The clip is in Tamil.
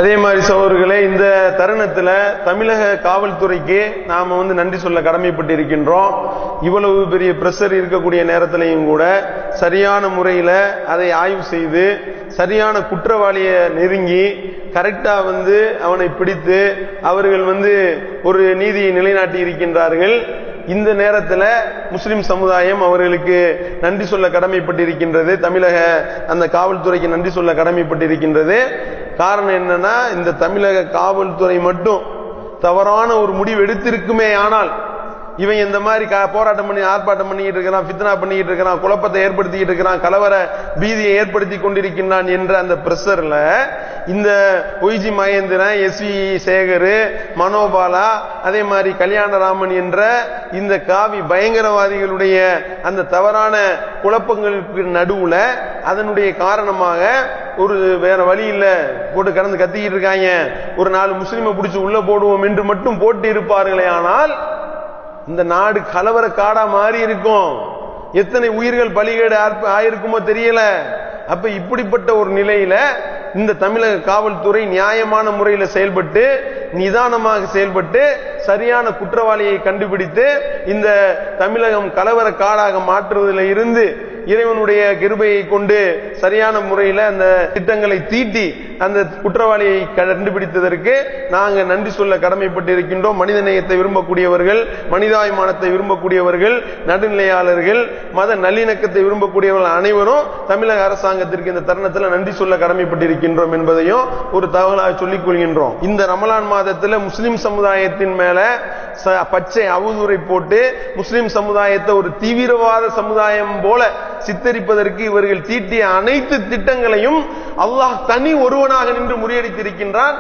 அதே மாதிரி சகோதரர்களே, இந்த தருணத்துல தமிழக காவல்துறைக்கு நாம நன்றி சொல்ல கடமைப்பட்டு இருக்கின்றோம். இவ்வளவு பெரிய பிரஷர் இருக்கக்கூடிய நேரத்திலையும் கூட சரியான முறையில அதை ஆய்வு செய்து சரியான குற்றவாளியை நெருங்கி கரெக்டா அவனை பிடித்து அவர்கள் ஒரு நீதியை நிலைநாட்டி இருக்கின்றார்கள். இந்த நேரத்தில் முஸ்லிம் சமுதாயம் அவர்களுக்கு நன்றி சொல்ல கடமைப்பட்டிருக்கின்றது. தமிழக அந்த காவல்துறைக்கு நன்றி சொல்ல கடமைப்பட்டிருக்கின்றது. காரணம் என்னன்னா, இந்த தமிழக காவல்துறை மட்டும் தவறான ஒரு முடிவு எடுத்திருக்குமே ஆனால் இவன் இந்த மாதிரி போராட்டம் பண்ணி ஆர்ப்பாட்டம் பண்ணிட்டு இருக்கிறான், ஃபித்னா பண்ணிட்டு இருக்கிறான், குழப்பத்தை ஏற்படுத்திட்டு இருக்கிறான், கலவர பீதியை ஏற்படுத்தி கொண்டிருக்கின்றான் என்ற அந்த பிரஷர்ல இந்த ஒய்ஜி மகேந்திரன், எஸ்வி சேகர், மனோபாலா, அதே மாதிரி கல்யாணராமன் என்ற இந்த காவி பயங்கரவாதிகளுடைய அந்த தவறான குழப்பங்களுக்கு நடுவுல அதனுடைய காரணமாக ஒரு வேற வழி இல்ல போட்டு கடந்து கத்திக்கிட்டு இருக்காங்க, ஒரு 4 முஸ்லிமை பிடிச்சு உள்ள போடுவோம் என்று மட்டும் போட்டு இருப்பார்களே ஆனால் இந்த நாடு கலவர காடா மாறி இருக்கும். எத்தனை உயிர்கள் பலிகேடு ஆயிருக்குமோ தெரியல. அப்ப இப்படிப்பட்ட ஒரு நிலையில இந்த தமிழக காவல்துறை நியாயமான முறையில் செயல்பட்டு நிதானமாக செயல்பட்டு சரியான குற்றவாளியை கண்டுபிடித்து இந்த தமிழகம் கலவர காடாக மாற்றுவதில் இருந்து இறைவனுடைய கிருபையை கொண்டு சரியான முறையில் அந்த திட்டங்களை தீட்டி அந்த குற்றவாளியை கண்டுபிடித்ததற்கு நாங்கள் நன்றி சொல்ல கடமைப்பட்டு இருக்கின்றோம். மனித நேயத்தை விரும்பக்கூடியவர்கள், மனிதாபிமானத்தை விரும்பக்கூடியவர்கள், நடுநிலையாளர்கள், மத நல்லிணக்கத்தை விரும்பக்கூடியவர்கள் அனைவரும் தமிழக அரசாங்கத்திற்கு இந்த தருணத்தில் நன்றி சொல்ல கடமைப்பட்டு இருக்கின்றோம் என்பதையும் ஒரு தகவலாக சொல்லிக் கொள்கின்றோம். இந்த ரமலான் மாதத்தில் முஸ்லிம் சமுதாயத்தின் மேல பச்சை அவதூறை போட்டு முஸ்லிம் சமுதாயத்தை ஒரு தீவிரவாத சமுதாயம் போல சித்தரிப்பதற்கு இவர்கள் தீட்டிய அனைத்து திட்டங்களையும் அல்லாஹ் தனி ஒருவனாக நின்று முறியடித்திருக்கின்றான்.